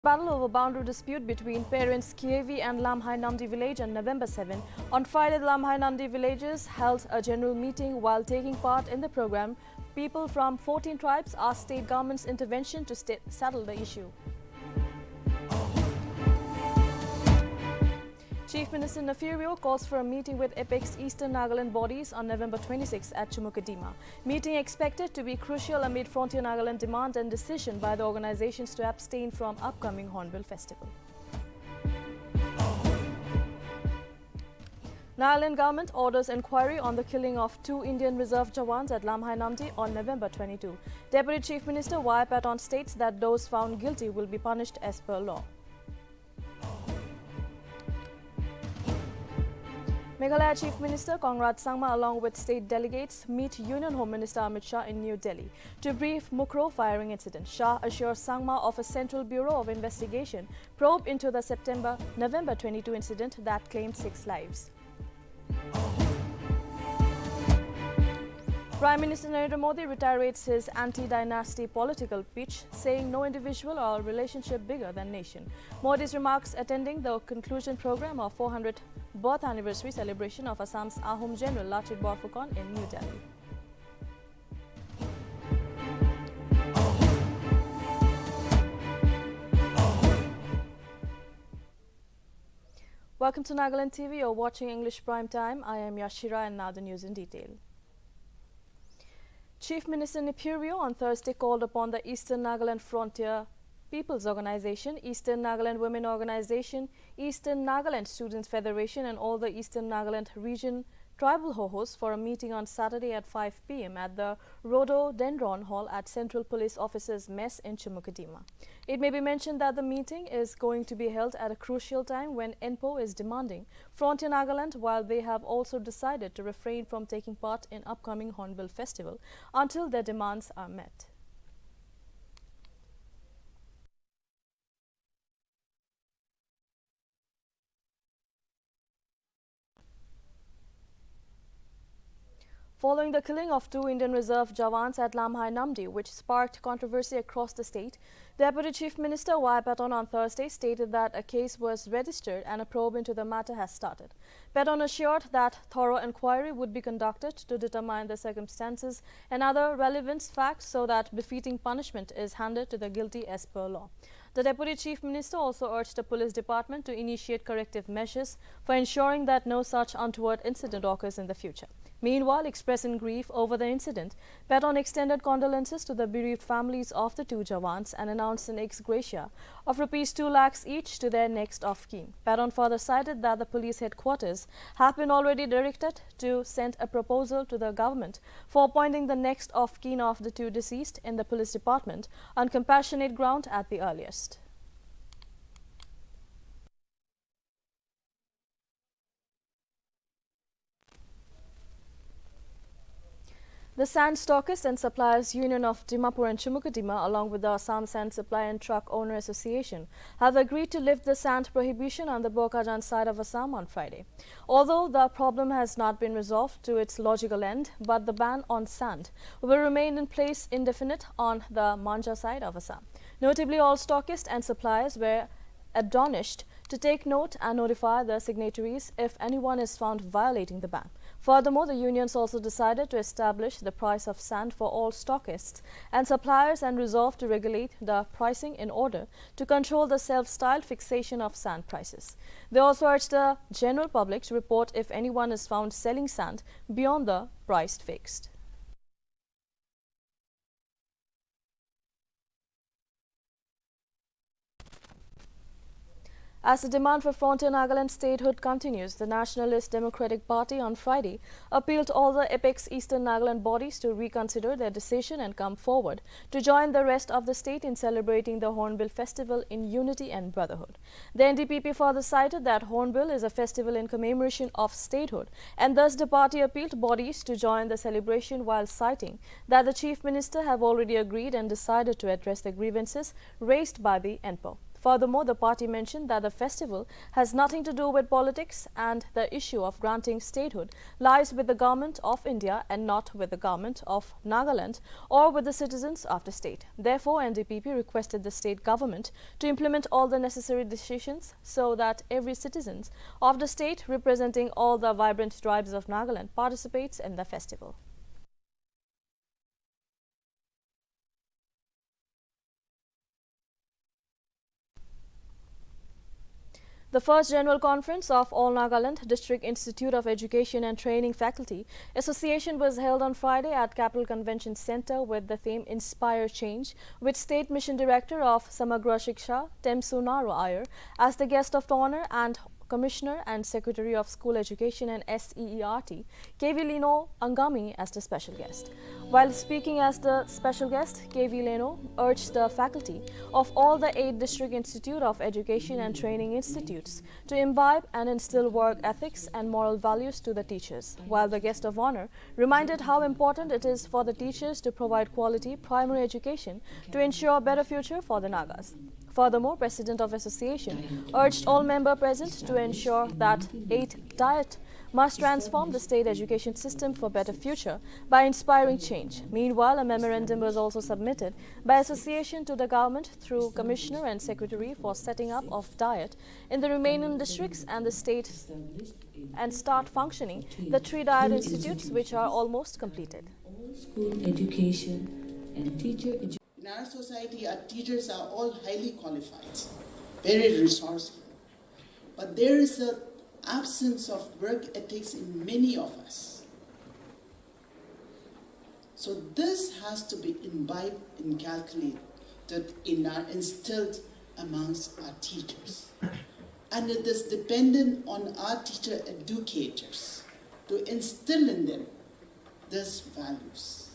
Battle over boundary dispute between parents Kievi and Lamhai Namdi village on November 7. On Friday, the Lamhai Namdi villagers held a general meeting. While taking part in the program, people from 14 tribes asked state government's intervention to settle the issue. Chief Minister Nefurio calls for a meeting with Apex Eastern Nagaland bodies on November 26 at Chumukadima. Meeting expected to be crucial amid Frontier Nagaland demand and decision by the organizations to abstain from upcoming Hornbill Festival. Nagaland government orders inquiry on the killing of 2 Indian Reserve Jawans at Lamhai Namdi on November 22. Deputy Chief Minister Y. Paton states that those found guilty will be punished as per law. Meghalaya Chief Minister Congrad Sangma along with state delegates meet Union Home Minister Amit Shah in New Delhi to brief Mukro firing incident. Shah assures Sangma of a Central Bureau of Investigation probe into the November 22 incident that claimed 6 lives. Prime Minister Narendra Modi reiterates his anti-dynasty political pitch, saying no individual or relationship bigger than nation. Modi's remarks attending the conclusion program of 400th birth anniversary celebration of Assam's Ahom General Lachit Borphukan in New Delhi. Welcome to Nagaland TV. You're watching English Prime Time. I am Yashira and now the news in detail. Chief Minister Nefurio on Thursday called upon the Eastern Nagaland Frontier People's Organization, Eastern Nagaland Women Organization, Eastern Nagaland Students Federation and all the Eastern Nagaland region tribal hosts for a meeting on Saturday at 5 p.m. at the Rhododendron Hall at Central Police Officers Mess in Chumukadima. It may be mentioned that the meeting is going to be held at a crucial time when NPO is demanding Frontier Nagaland, while they have also decided to refrain from taking part in upcoming Hornbill Festival until their demands are met. Following the killing of 2 Indian Reserve Jawans at Lamhai Namdi, which sparked controversy across the state, Deputy Chief Minister Y. Paton on Thursday stated that a case was registered and a probe into the matter has started. Paton assured that thorough inquiry would be conducted to determine the circumstances and other relevant facts so that befitting punishment is handed to the guilty as per law. The Deputy Chief Minister also urged the police department to initiate corrective measures for ensuring that no such untoward incident occurs in the future. Meanwhile, expressing grief over the incident, Paton extended condolences to the bereaved families of the 2 Jawans and announced an ex gratia of ₹2 lakhs each to their next of kin. Paton further cited that the police headquarters have been already directed to send a proposal to the government for appointing the next of kin of the 2 deceased in the police department on compassionate ground at the earliest. The Sand Stockists and Suppliers Union of Dimapur and Chumukadima, along with the Assam Sand Supply and Truck Owner Association, have agreed to lift the sand prohibition on the Bokajan side of Assam on Friday. Although the problem has not been resolved to its logical end, but the ban on sand will remain in place indefinite on the Manja side of Assam. Notably, all stockists and suppliers were admonished to take note and notify the signatories if anyone is found violating the ban. Furthermore, the unions also decided to establish the price of sand for all stockists and suppliers and resolved to regulate the pricing in order to control the self-styled fixation of sand prices. They also urged the general public to report if anyone is found selling sand beyond the price fixed. As the demand for Frontier Nagaland statehood continues, the Nationalist Democratic Party on Friday appealed to all the Apex Eastern Nagaland bodies to reconsider their decision and come forward to join the rest of the state in celebrating the Hornbill Festival in unity and brotherhood. The NDPP further cited that Hornbill is a festival in commemoration of statehood, and thus the party appealed bodies to join the celebration while citing that the Chief Minister have already agreed and decided to address the grievances raised by the NPO. Furthermore, the party mentioned that the festival has nothing to do with politics and the issue of granting statehood lies with the government of India and not with the government of Nagaland or with the citizens of the state. Therefore, NDPP requested the state government to implement all the necessary decisions so that every citizen of the state representing all the vibrant tribes of Nagaland participates in the festival. The first General Conference of All Nagaland District Institute of Education and Training Faculty Association was held on Friday at Capital Convention Centre with the theme Inspire Change, with State Mission Director of Samagra Shiksha, Temsu Naro Iyer, as the guest of honor and Commissioner and Secretary of School Education and SEERT, KV Lino Angami as the special guest. While speaking as the special guest, KV Leno urged the faculty of all the 8 District Institute of Education and Training Institutes to imbibe and instill work ethics and moral values to the teachers, while the guest of honor reminded how important it is for the teachers to provide quality primary education to ensure a better future for the Nagas. Furthermore, President of Association urged all members present to ensure that 8 Diet must transform the state education system for better future by inspiring change. Meanwhile, a memorandum was also submitted by Association to the government through Commissioner and Secretary for setting up of Diet in the remaining districts and the state and start functioning the 3 Diet institutes which are almost completed. All school education and teacher education. In our society, our teachers are all highly qualified, very resourceful. But there is an absence of work ethics in many of us. So this has to be imbibed and calculated, instilled amongst our teachers. And it is dependent on our teacher educators to instill in them these values,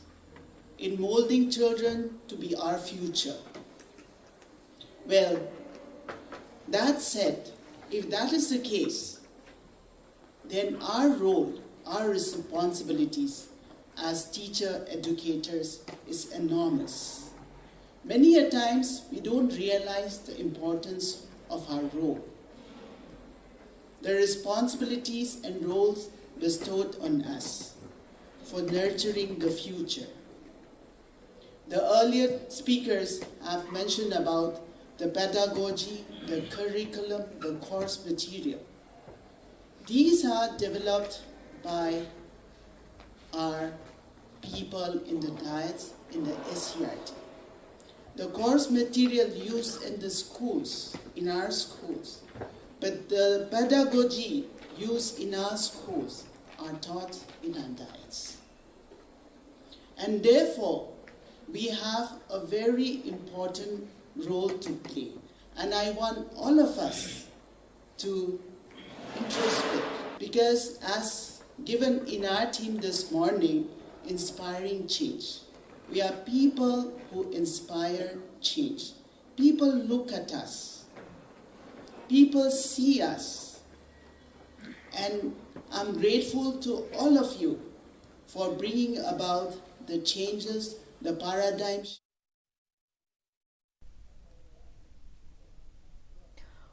in molding children to be our future. Well, that said, if that is the case, then our role, our responsibilities as teacher educators is enormous. Many a times we don't realize the importance of our role, the responsibilities and roles bestowed on us for nurturing the future. The earlier speakers have mentioned about the pedagogy, the curriculum, the course material. These are developed by our people in the diets, in the SERT. The course material used in the schools, in our schools, but the pedagogy used in our schools are taught in our diets. And therefore, we have a very important role to play. And I want all of us to introspect, because as given in our team this morning, inspiring change. We are people who inspire change. People look at us. People see us. And I'm grateful to all of you for bringing about the changes, the paradigms.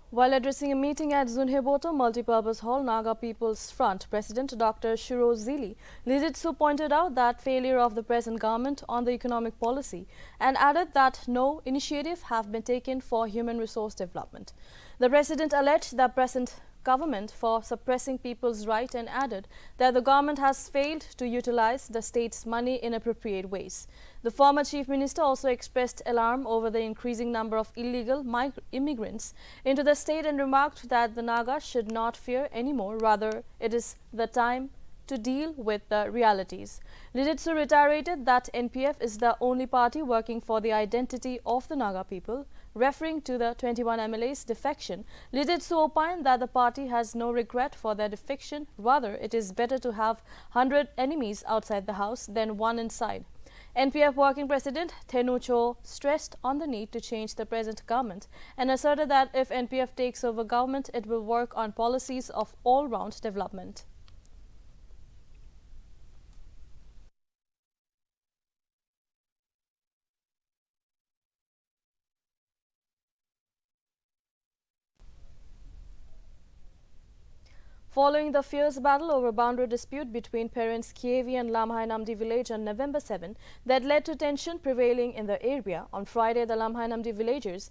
While addressing a meeting at Zunheboto Multipurpose Hall, Naga People's Front President Dr. Shiro Zili Lizitsu pointed out that failure of the present government on the economic policy and added that no initiative have been taken for human resource development. The president alleged the present government for suppressing people's right and added that the government has failed to utilize the state's money in appropriate ways. The former chief minister also expressed alarm over the increasing number of illegal immigrants into the state and remarked that the Naga should not fear anymore, rather it is the time to deal with the realities. Lizitsu reiterated that NPF is the only party working for the identity of the Naga people. Referring to the 21 MLA's defection, Lizitsu opined that the party has no regret for their defection, rather it is better to have 100 enemies outside the house than one inside. NPF Working President Tenucho stressed on the need to change the present government and asserted that if NPF takes over government, it will work on policies of all-round development. Following the fierce battle over boundary dispute between parents Kievi and Lamhai Namdi village on November 7 that led to tension prevailing in the area, on Friday the Lamhai Namdi villagers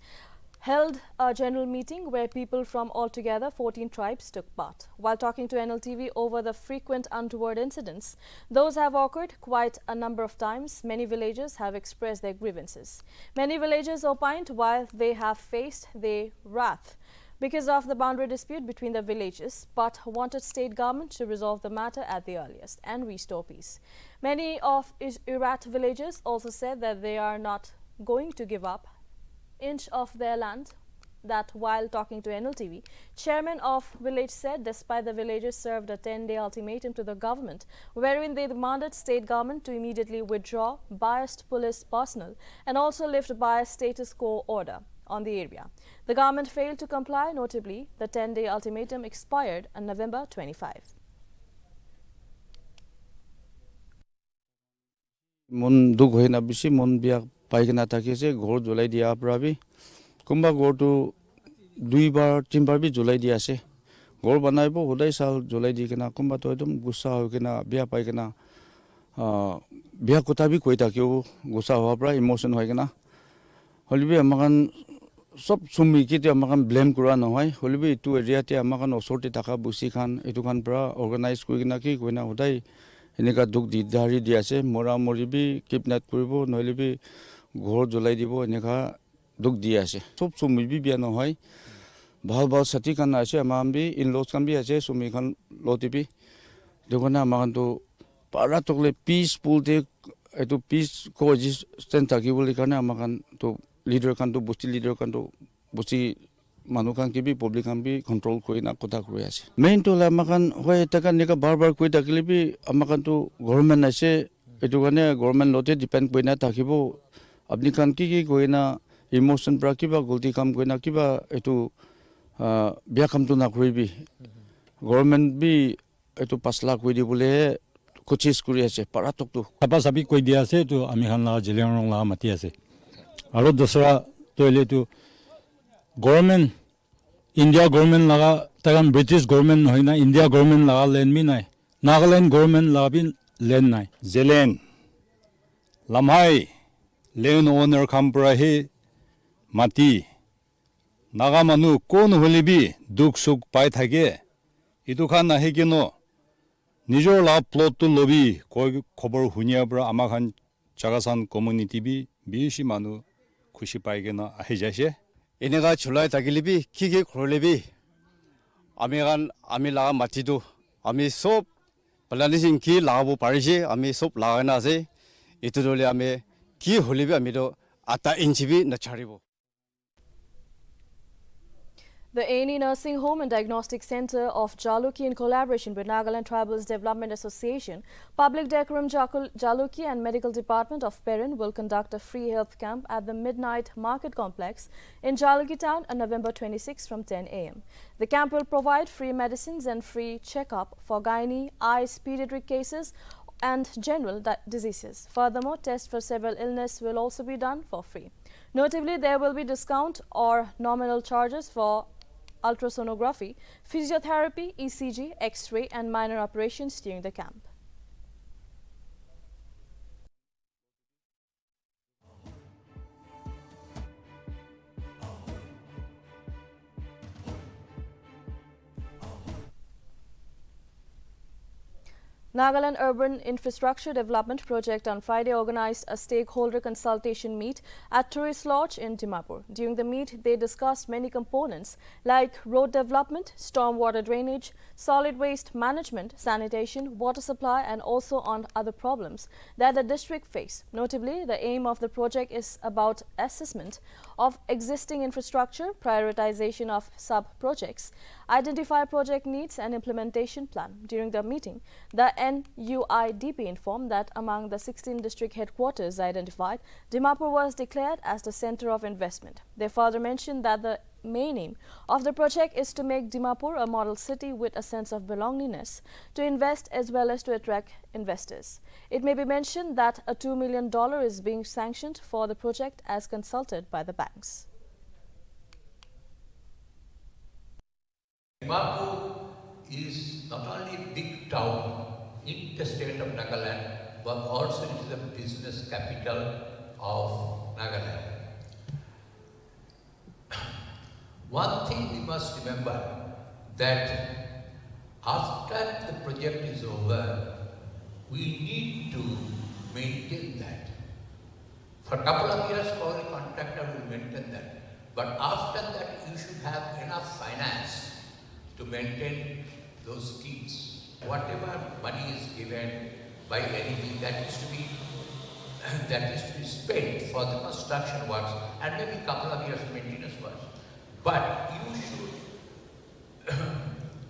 held a general meeting where people from altogether 14 tribes took part. While talking to Nltv over the frequent untoward incidents, those have occurred quite a number of times. Many villagers have expressed their grievances. Many villagers opined while they have faced their wrath because of the boundary dispute between the villages, but wanted state government to resolve the matter at the earliest and restore peace. Many of Irat villagers also said that they are not going to give up inch of their land. That while talking to Nltv, chairman of village said despite the villagers served a 10-day ultimatum to the government wherein they demanded state government to immediately withdraw biased police personnel and also lift biased status quo order on the area. The government failed to comply. Notably, the 10-day ultimatum expired on November 25. Mon duk hoina bisi mon biak paigana takise ghor julai dia prabi kumba ghor tu dui bar tin bar bi julai dia ase ghor banai bo hodai sal julai di kana kumba to edum gussa hoikena bia paigana bia kota bi koita kyo gussa howa pra emotion hoikena holibi amakan sob sumi kiti amakan blame kura nohai holibi tu area te amakan osorti taka busi khan etu khan pra organize koina ki koina hodai এনেকা দুখ দিদাৰি দি আছে মৰা মৰিবি kidnap কৰিব নহলিবি ঘৰ জ্বলাই দিব এনেকা দুখ দি আছে সব সুমিবি বিয়া নহয় ভাল ভাল সাথী কান আছে আমামবি ইনলস কান বি আছে সুমি খান লতিবি দেখনা আমানটো পাৰা তকলে পিসফুল তে এটো পিস কোএক্সিস্টেন্স থাকিবলৈ কাৰণে আমাকান তো লিডাৰ কান তো বস্তি লিডাৰ কান তো বস্তি মানুহ কান কিবি পাব্লিক কান বি কন্ট্ৰোল কৰি না কথা কৰি আছে মেইন তো আমাকান হয় এটা নিকা বাৰ কৰি থাকিলে বি আমাকান তো গভৰ্ণমেণ্ট আছে এটো কাৰণে গভৰ্ণমেণ্ট লতে ডিপেন্ড কৰি না থাকিব আপনি কান কি কৰি না ইমোশন পৰা কিবা গলতি কাম কৰি না কিবা এটো বিয়া কাম তো না কৰিবি গভৰ্ণমেণ্ট বি এটো 5 লাখ কৰি দিবলে কোচিস কৰি আছে পাৰাতক তো চাপা চাপি কৈ দিয়া আছে তো আমি খান লা জিলেং লা মাতি আছে আৰু দসৰা তইলে তো গভৰ্ণমেণ্ট ইণ্ডিয়া গভৰ্ণমেণ্ট লাগা তাগান ব্ৰিটিছ গভৰ্ণমেণ্ট হয় না ইণ্ডিয়া গভৰ্ণমেণ্ট লাগা লেণ্ড মি নাই নাগালেণ্ড গভৰ্ণমেণ্ট লাগা বি লেণ্ড নাই জেলেন লামহাই লেণ্ড ওনাৰ খাম পৰা হে মাটি নাগা মানুহ কোন হলিবি দুখ সুখ পাই থাকে ইটো খান আহি কিনো নিজৰ লাভ প্লটটো লবি কৈ খবৰ শুনিয়াৰ পৰা আমাৰ খান চাগাসান কমিউনিটি বি বেছি মানুহ খুশি পাই কিনো আহি যাইছে এনেকা চলাই থাকিলিবি কি খৰলিবি আমি লাগা মাটিটো আমি সব প্লানিং কি লাগাব পাৰিছে আমি সব লাগানা আছে এটো দলে আমি কি হলিবি আমি তো 8 ইঞ্চি B নাছাৰিব The A&E Nursing Home and Diagnostic Center of Jaluki, in collaboration with Nagaland Tribals Development Association, Public Decorum Jaluki and Medical Department of Perin will conduct a free health camp at the Midnight Market Complex in Jaluki town on November 26 from 10 a.m. The camp will provide free medicines and free checkup for gynae, eyes, pediatric cases and general diseases. Furthermore, tests for several illnesses will also be done for free. Notably, there will be discount or nominal charges for ultrasonography, physiotherapy, ECG, X-ray and minor operations during the camp. Nagaland Urban Infrastructure Development Project on Friday organized a stakeholder consultation meet at Tourist Lodge in Dimapur. During the meet, they discussed many components like road development, stormwater drainage, solid waste management, sanitation, water supply and also on other problems that the district face. Notably, the aim of the project is about assessment of existing infrastructure, prioritization of sub-projects, identify project needs and implementation plan. During the meeting, the NUIDP informed that among the 16 district headquarters identified, Dimapur was declared as the center of investment. They further mentioned that the main aim of the project is to make Dimapur a model city with a sense of belongingness, to invest as well as to attract investors. It may be mentioned that a $2 million is being sanctioned for the project as consulted by the banks. Dimapur is not only a big town in the state of Nagaland, but also it is the business capital of Nagaland. One thing we must remember, that after the project is over, we need to maintain that. For a couple of years, probably contractor will maintain that. But after that, you should have enough finance to maintain those schemes. Whatever money is given by NEP, that is to be spent for the construction works and maybe a couple of years maintenance works. But you should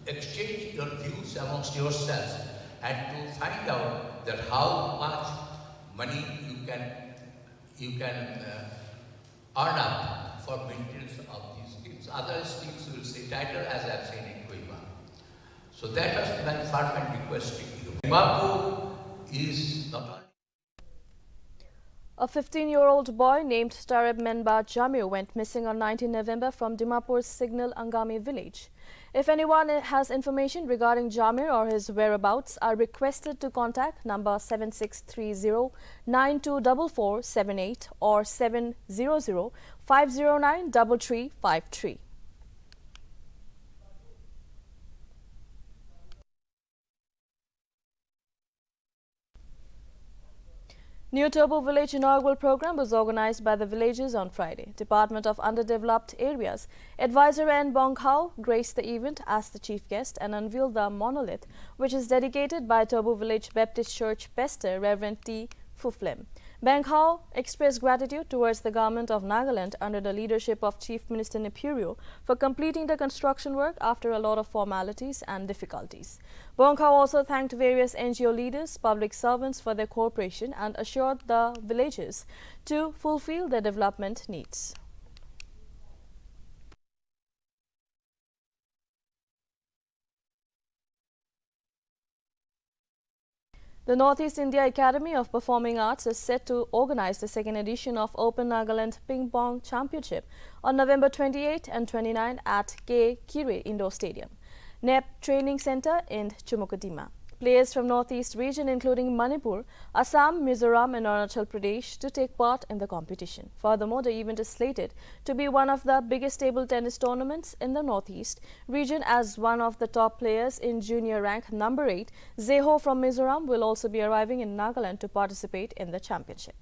exchange your views amongst yourselves and to find out that how much money you can earn up for maintenance of these schemes. Other schemes will stay tighter, as I have seen in Kohima. So that was my fervent request to you. Dimapur is not only A 15-year-old boy named Tareb Menba Jamil went missing on 19 November from Dimapur's Signal Angami village. If anyone has information regarding Jamir or his whereabouts, are requested to contact number 7630-924478 or 700-509-3353. New Turbo Village inaugural program was organized by the villagers on Friday. Department of Underdeveloped Areas Advisor N. Bonghao graced the event as the chief guest and unveiled the monolith, which is dedicated by Turbo Village Baptist Church pastor Reverend T. Fuflem. Bonghao expressed gratitude towards the government of Nagaland under the leadership of Chief Minister Nepurio for completing the construction work after a lot of formalities and difficulties. Bonghao also thanked various NGO leaders, public servants for their cooperation and assured the villagers to fulfill their development needs. The Northeast India Academy of Performing Arts is set to organize the second edition of Open Nagaland Ping Pong Championship on November 28 and 29 at K. Kire Indoor Stadium, NEP Training Center in Chumukodima. Players from Northeast region including Manipur, Assam, Mizoram and Arunachal Pradesh to take part in the competition. Furthermore, the event is slated to be one of the biggest table tennis tournaments in the Northeast region, as one of the top players in junior rank number 8, Zeho from Mizoram, will also be arriving in Nagaland to participate in the championship.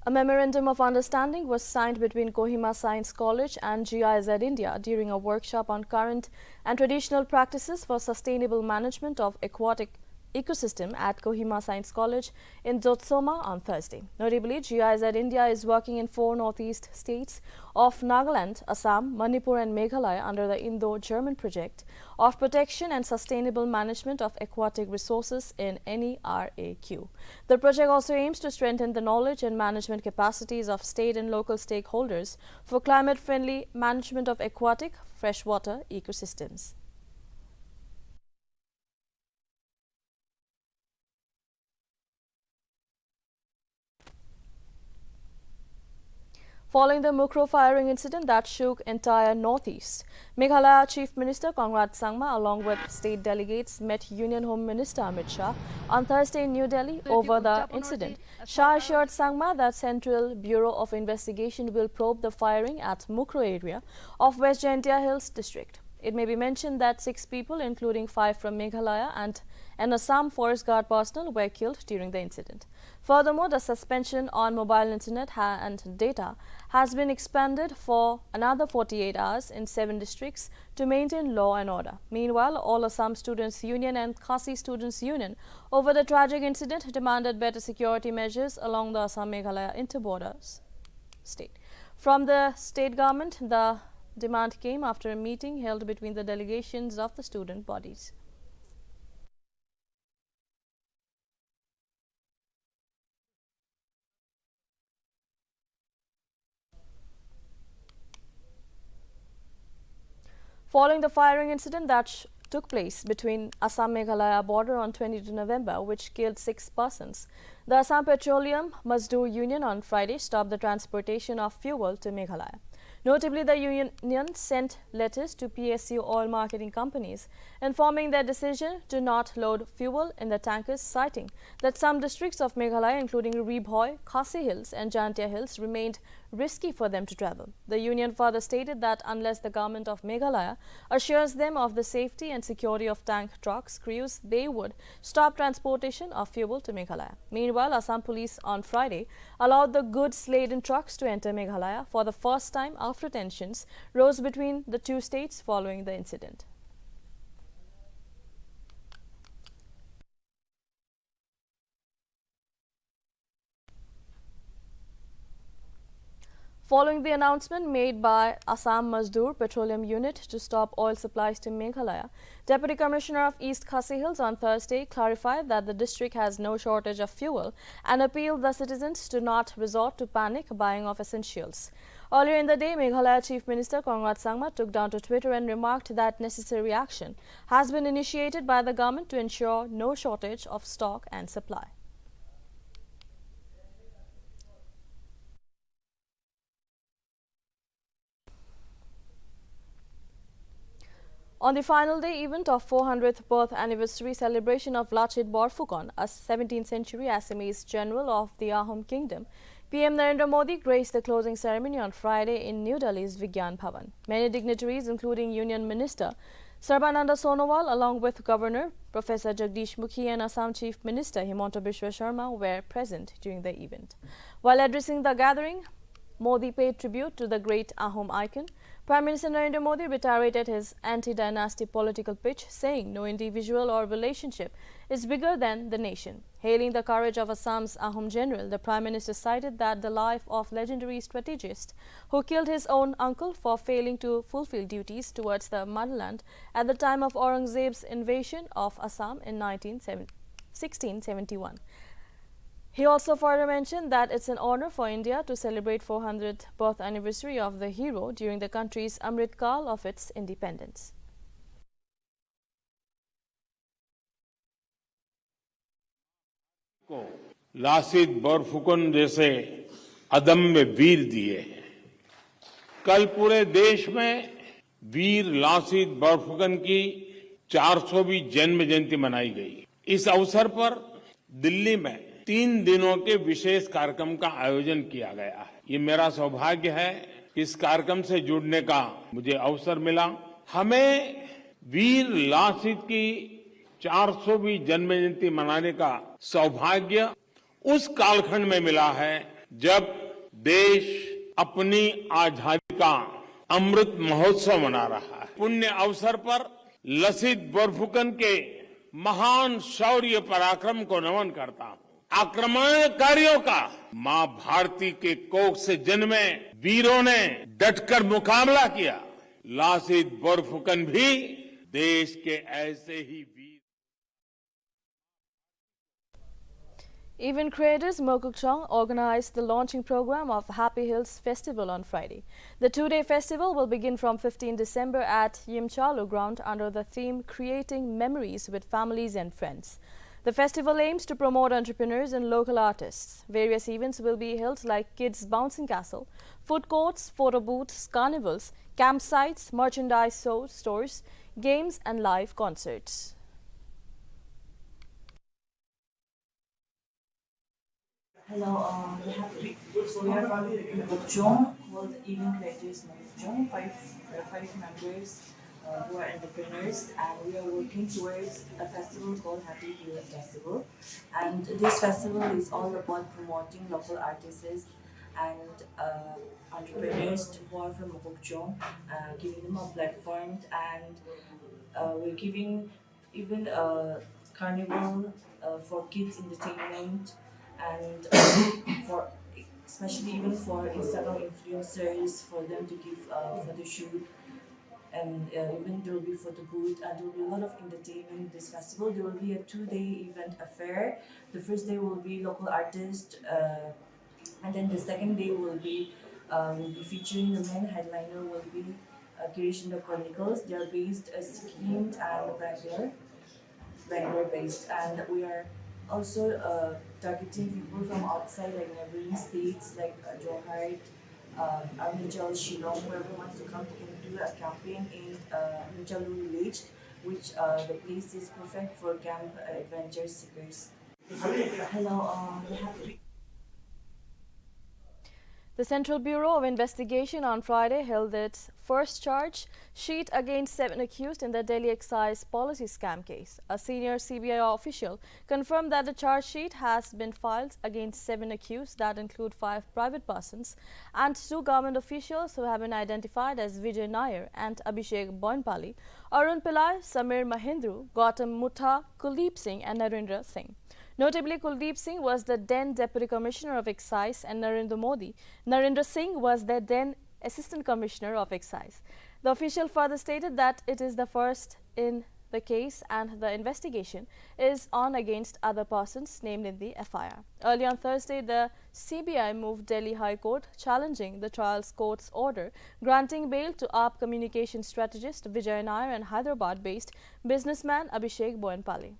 A memorandum of understanding was signed between Kohima Science College and GIZ India during a workshop on current and traditional practices for sustainable management of aquatic ecosystem at Kohima Science College in Jotsoma on Thursday. Notably, GIZ India is working in 4 northeast states of Nagaland, Assam, Manipur and Meghalaya under the Indo-German project of protection and sustainable management of aquatic resources in NERAQ. The project also aims to strengthen the knowledge and management capacities of state and local stakeholders for climate-friendly management of aquatic freshwater ecosystems. Following the Mukro firing incident that shook entire Northeast, Meghalaya Chief Minister Conrad Sangma along with state delegates met Union Home Minister Amit Shah on Thursday in New Delhi over the incident. Shah assured Sangma that Central Bureau of Investigation will probe the firing at Mukro area of West Jaintia Hills district. It may be mentioned that 6 people, including 5 from Meghalaya and an Assam Forest Guard personnel, were killed during the incident. Furthermore, the suspension on mobile internet and data has been expanded for another 48 hours in 7 districts to maintain law and order. Meanwhile, all Assam Students' Union and Khasi Students' Union over the tragic incident demanded better security measures along the Assam-Meghalaya inter-borders state. From the state government, the demand came after a meeting held between the delegations of the student bodies. Following the firing incident that took place between Assam-Meghalaya border on 22 November, which killed 6 persons. The Assam Petroleum Mazdoor Union on Friday stopped the transportation of fuel to Meghalaya. Notably, the union sent letters to PSU oil marketing companies informing their decision to not load fuel in the tankers, citing that some districts of Meghalaya, including Ribhoi, Khasi Hills and Jantia Hills, remained risky for them to travel. The union further stated that unless the government of Meghalaya assures them of the safety and security of tank trucks crews, they would stop transportation of fuel to Meghalaya. Meanwhile, Assam police on Friday allowed the goods-laden trucks to enter Meghalaya for the first time after tensions rose between the two states following the incident. Following the announcement made by Assam Mazdoor Petroleum Unit to stop oil supplies to Meghalaya, Deputy Commissioner of East Khasi Hills on Thursday clarified that the district has no shortage of fuel and appealed the citizens to not resort to panic buying of essentials. Earlier in the day, Meghalaya Chief Minister Congrad Sangma took down to Twitter and remarked that necessary action has been initiated by the government to ensure no shortage of stock and supply. On the final day event of 400th birth anniversary celebration of Lachit Borphukon, a 17th century Assamese general of the Ahom Kingdom, PM Narendra Modi graced the closing ceremony on Friday in New Delhi's Vigyan Bhavan. Many dignitaries, including Union Minister Sarbananda Sonowal, along with Governor Professor Jagdish Mukhi and Assam Chief Minister Himanta Biswa Sharma, were present during the event. While addressing the gathering, Modi paid tribute to the great Ahom icon. Prime Minister Narendra Modi reiterated his anti-dynasty political pitch, saying no individual or relationship is bigger than the nation. Hailing the courage of Assam's Ahom general, the Prime Minister cited that the life of legendary strategist who killed his own uncle for failing to fulfill duties towards the motherland at the time of Aurangzeb's invasion of Assam in 1671. He also further mentioned that it's an honor for India to celebrate 400th birth anniversary of the hero during the country's Amrit Kal of its independence. को लासित बोरफुकन जैसे अदम्य वीर दिए हैं। कल पूरे देश में वीर लासित बोरफुकन की 400वीं जन्म जयंती मनाई गई। इस अवसर पर दिल्ली में 3 दिनों के विशेष कार्यक्रम का आयोजन किया गया है। ये मेरा सौभाग्य है कि इस कार्यक्रम से जुड़ने का मुझे अवसर मिला। हमें वीर लासित की 400वीं जन्म जयंती मनाने का सौभाग्य उस कालखंड में मिला है जब देश अपनी आजादी का अमृत महोत्सव मना रहा है। पुण्य अवसर पर लसित बोरफुकन के महान शौर्य पराक्रम को नमन करता हूं। आक्रमणकारियों का मां भारती के कोख से जन्मे वीरों ने डटकर मुकाबला किया। लासित बोरफुकन भी देश के ऐसे ही वीर। Event creators Mokukchong organized the launching program of Happy Hills Festival on Friday. The 2-day festival will begin from 15 December at Yimchalu ground under the theme Creating Memories with Families and Friends. The festival aims to promote entrepreneurs and local artists. Various events will be held like kids' bouncing castle, food courts, photo booths, carnivals, campsites, merchandise stores, games and live concerts. Hello, we are from Mokukchong, called Event Creators Mokukchong, five members who are entrepreneurs, and we are working towards a festival called Happy Hills Festival. And this festival is all about promoting local artists and entrepreneurs who are from Mokukchong, giving them a platform, and we're giving even a carnival for kids entertainment, and for especially even for Instagram influencers, for them to give photo shoot, and even there will be photo booth, and there will be a lot of entertainment in this festival. There will be a 2-day event affair. The first day will be local artists, and then the second day will be featuring the main headliner will be Kirishindra Chronicles. They are based Sikkim and Bangalore based, and we are also targeting people from outside, like neighboring states like Johar, Arunachal, Shillong. Whoever wants to come can do a campaign in Arunachal village, which the place is perfect for camp adventure seekers. Hello, we have The Central Bureau of Investigation on Friday held its first charge sheet against 7 accused in the Delhi excise policy scam case. A senior CBI official confirmed that the charge sheet has been filed against 7 accused that include 5 private persons and 2 government officials who have been identified as Vijay Nair and Abhishek Boinpally, Arun Pillai, Samir Mahindru, Gautam Mutha, Kuldeep Singh and Narendra Singh. Notably, Kuldeep Singh was the then Deputy Commissioner of Excise and Narendra Singh was the then Assistant Commissioner of Excise. The official further stated that it is the first in the case and the investigation is on against other persons named in the FIR. Early on Thursday, the CBI moved Delhi High Court challenging the trials court's order granting bail to AAP communication strategist Vijay Nair and Hyderabad-based businessman Abhishek Boinpally.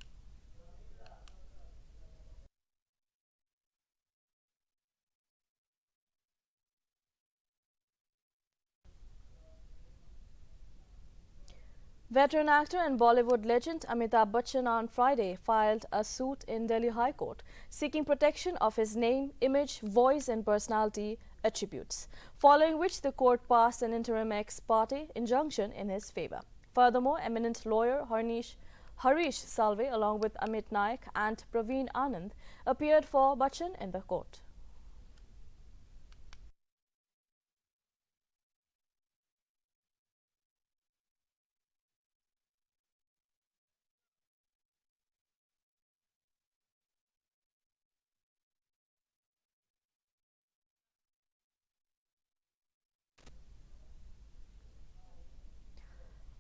Veteran actor and Bollywood legend Amitabh Bachchan on Friday filed a suit in Delhi High Court seeking protection of his name, image, voice and personality attributes, following which the court passed an interim ex parte injunction in his favour. Furthermore, eminent lawyer Harish Salve along with Amit Naik and Praveen Anand appeared for Bachchan in the court.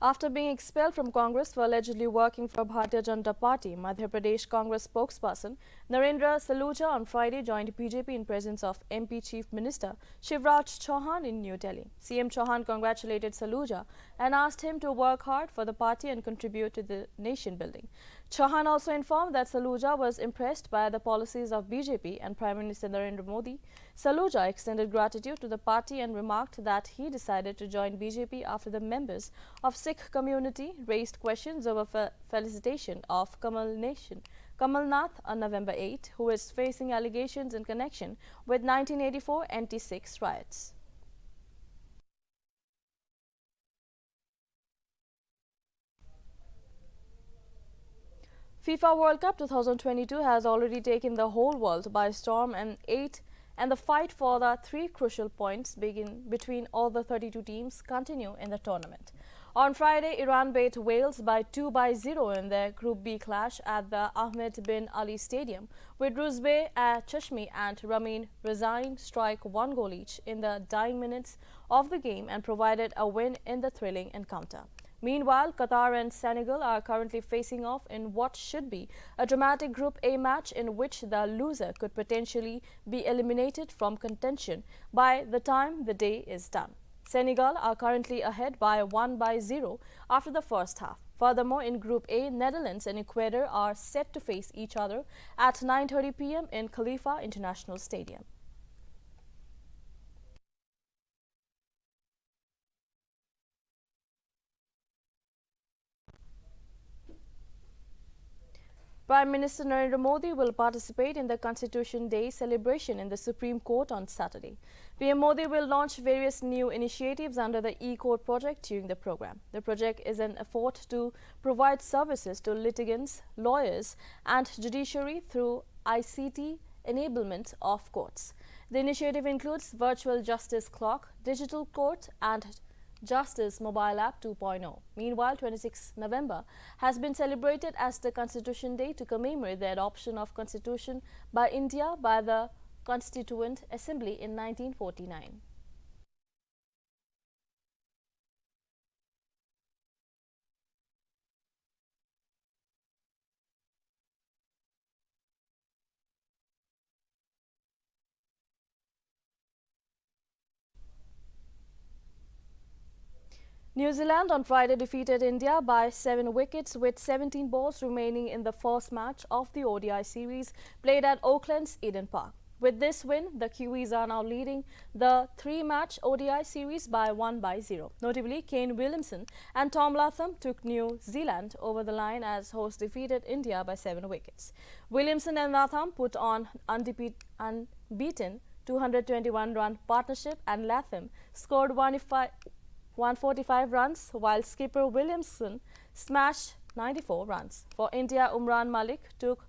After being expelled from Congress for allegedly working for Bharatiya Janata Party, Madhya Pradesh Congress spokesperson Narendra Saluja on Friday joined BJP in presence of MP Chief Minister Shivraj Chauhan in New Delhi. CM Chauhan congratulated Saluja and asked him to work hard for the party and contribute to the nation building. Chauhan also informed that Saluja was impressed by the policies of BJP and Prime Minister Narendra Modi. Saluja extended gratitude to the party and remarked that he decided to join BJP after the members of Sikh community raised questions over felicitation of Kamal Nath on November 8, who is facing allegations in connection with 1984 anti-Sikh riots. FIFA World Cup 2022 has already taken the whole world by storm and the fight for the 3 crucial points between all the 32 teams continue in the tournament. On Friday, Iran beat Wales by 2-0 in their Group B clash at the Ahmed bin Ali Stadium, with Rusbeh Chashmi and Ramin Rezain strike 1 goal each in the dying minutes of the game and provided a win in the thrilling encounter. Meanwhile, Qatar and Senegal are currently facing off in what should be a dramatic Group A match in which the loser could potentially be eliminated from contention by the time the day is done. Senegal are currently ahead by 1-0 after the first half. Furthermore, in Group A, Netherlands and Ecuador are set to face each other at 9:30 p.m. in Khalifa International Stadium. Prime Minister Narendra Modi will participate in the Constitution Day celebration in the Supreme Court on Saturday. PM Modi will launch various new initiatives under the e-court project during the program. The project is an effort to provide services to litigants, lawyers and judiciary through ICT enablement of courts. The initiative includes virtual justice clock, digital court and Justice Mobile App 2.0. Meanwhile, 26 November has been celebrated as the Constitution Day to commemorate the adoption of Constitution by India by the Constituent Assembly in 1949. New Zealand on Friday defeated India by 7 wickets with 17 balls remaining in the first match of the ODI series played at Auckland's Eden Park. With this win, the Kiwis are now leading the 3-match ODI series by 1-0. Notably, Kane Williamson and Tom Latham took New Zealand over the line as hosts defeated India by 7 wickets. Williamson and Latham put on unbeaten 221-run partnership, and Latham scored 145 runs, while skipper Williamson smashed 94 runs. For India, Umran Malik took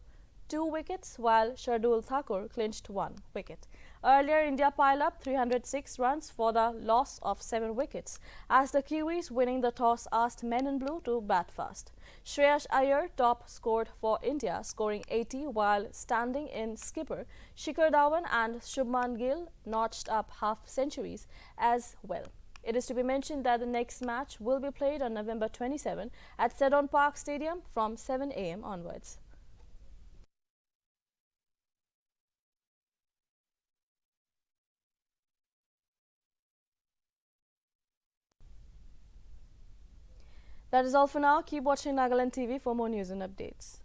2 wickets, while Shardul Thakur clinched 1 wicket. Earlier, India piled up 306 runs for the loss of 7 wickets, as the Kiwis, winning the toss, asked men in blue to bat first. Shreyas Iyer top scored for India, scoring 80, while standing in skipper Shikhar Dhawan and Shubman Gill notched up half-centuries as well. It is to be mentioned that the next match will be played on November 27 at Seddon Park Stadium from 7 a.m. onwards. That is all for now. Keep watching Nagaland TV for more news and updates.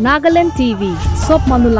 Nagaland TV, Sop Manulak.